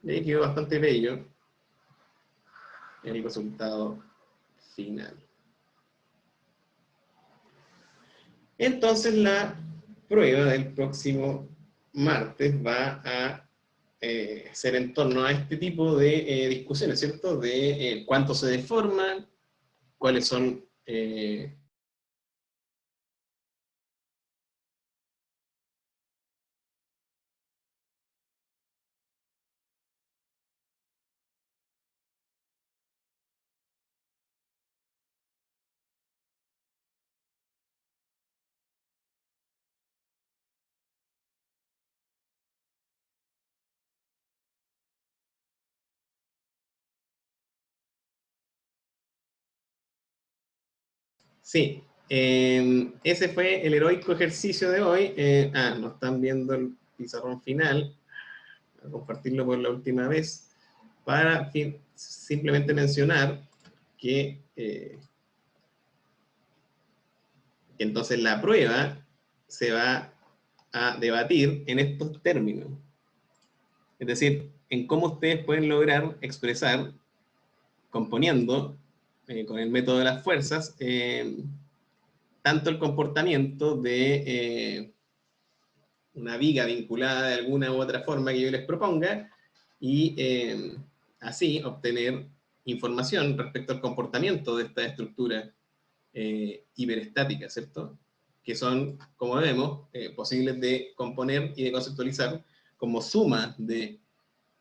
Y ahí quedó bastante bello el resultado final. Entonces la prueba del próximo martes va a ser en torno a este tipo de discusiones, ¿cierto? De cuánto se deforman, cuáles son sí, ese fue el heroico ejercicio de hoy. No están viendo el pizarrón final. Voy a compartirlo por la última vez para simplemente mencionar que entonces la prueba se va a debatir en estos términos. Es decir, en cómo ustedes pueden lograr expresar, componiendo con el método de las fuerzas, tanto el comportamiento de una viga vinculada de alguna u otra forma que yo les proponga, y así obtener información respecto al comportamiento de esta estructura hiperestática, ¿cierto? Que son, como vemos, posibles de componer y de conceptualizar como suma de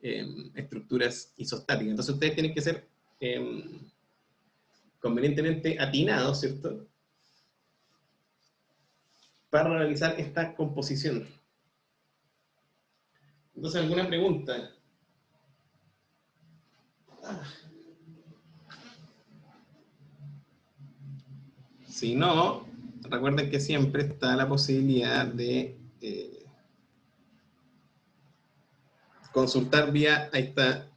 estructuras isostáticas. Entonces ustedes tienen que ser convenientemente atinados, ¿cierto?, para realizar esta composición. Entonces, ¿alguna pregunta? Si no, recuerden que siempre está la posibilidad de consultar vía, ahí está,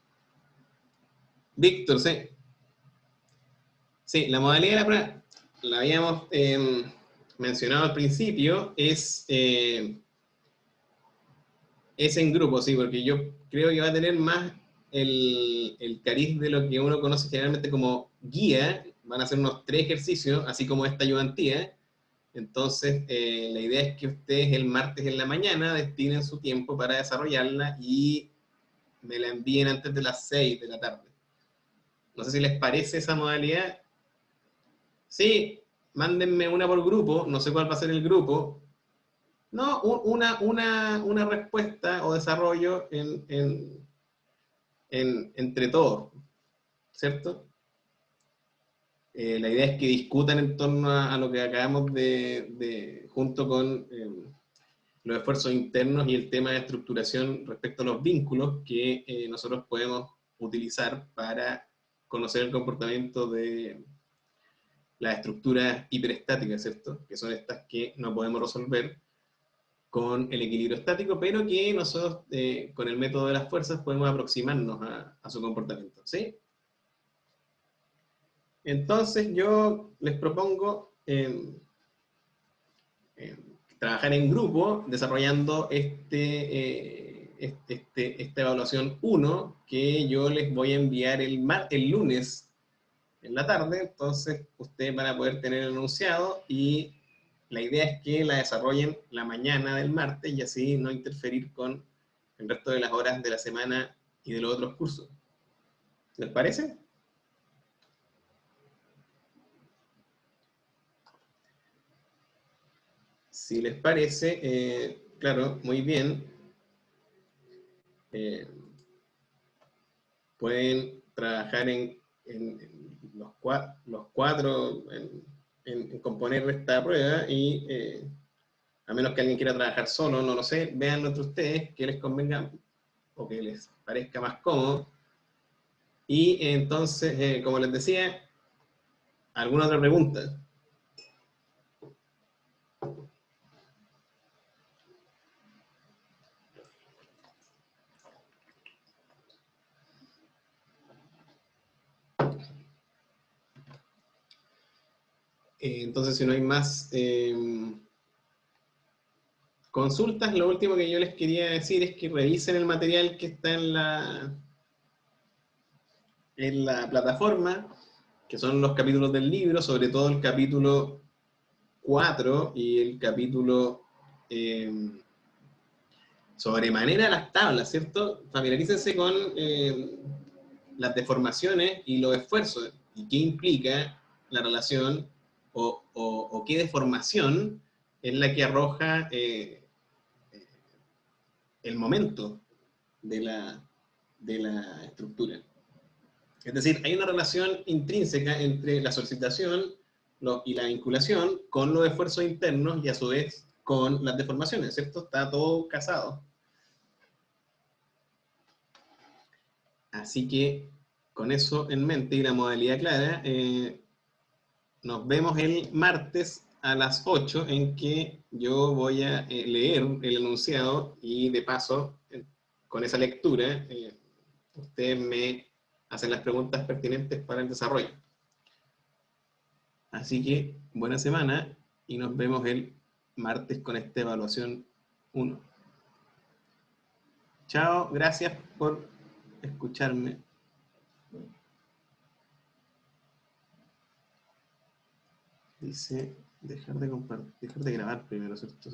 Víctor, sí. Sí, la modalidad de la prueba, la habíamos mencionado al principio, es en grupo, sí, porque yo creo que va a tener más el cariz de lo que uno conoce generalmente como guía. Van a hacer unos 3 ejercicios, así como esta ayudantía. Entonces, la idea es que ustedes el martes en la mañana destinen su tiempo para desarrollarla y me la envíen antes de las 6 de la tarde. No sé si les parece esa modalidad. Sí, mándenme una por grupo, no sé cuál va a ser el grupo. No, una respuesta o desarrollo entre todos, ¿cierto? La idea es que discutan en torno a lo que acabamos junto con los esfuerzos internos y el tema de estructuración respecto a los vínculos que nosotros podemos utilizar para conocer el comportamiento de las estructuras hiperestáticas, ¿cierto? Que son estas que no podemos resolver con el equilibrio estático, pero que nosotros con el método de las fuerzas podemos aproximarnos a su comportamiento, ¿sí? Entonces yo les propongo trabajar en grupo desarrollando esta evaluación 1 que yo les voy a enviar el lunes en la tarde. Entonces ustedes van a poder tener el enunciado y la idea es que la desarrollen la mañana del martes y así no interferir con el resto de las horas de la semana y de los otros cursos. ¿Les parece? Si les parece, claro, muy bien. Eh, pueden trabajar en los cuatro en componer esta prueba y a menos que alguien quiera trabajar solo, no lo sé, véanlo entre ustedes, que les convenga o que les parezca más cómodo. Y entonces, como les decía, ¿alguna otra pregunta? Entonces, si no hay más consultas, lo último que yo les quería decir es que revisen el material que está en la plataforma, que son los capítulos del libro, sobre todo el capítulo 4 y el capítulo sobremanera las tablas, ¿cierto? Familiarícense con las deformaciones y los esfuerzos y qué implica la relación o qué deformación es la que arroja el momento de la estructura. Es decir, hay una relación intrínseca entre la solicitación y la vinculación con los esfuerzos internos y a su vez con las deformaciones, ¿cierto? Está todo casado. Así que con eso en mente y la modalidad clara, nos vemos el martes a las 8 en que yo voy a leer el enunciado y de paso, con esa lectura, ustedes me hacen las preguntas pertinentes para el desarrollo. Así que buena semana y nos vemos el martes con esta evaluación 1. Chao, gracias por escucharme. Dice, dejar de grabar primero, ¿cierto?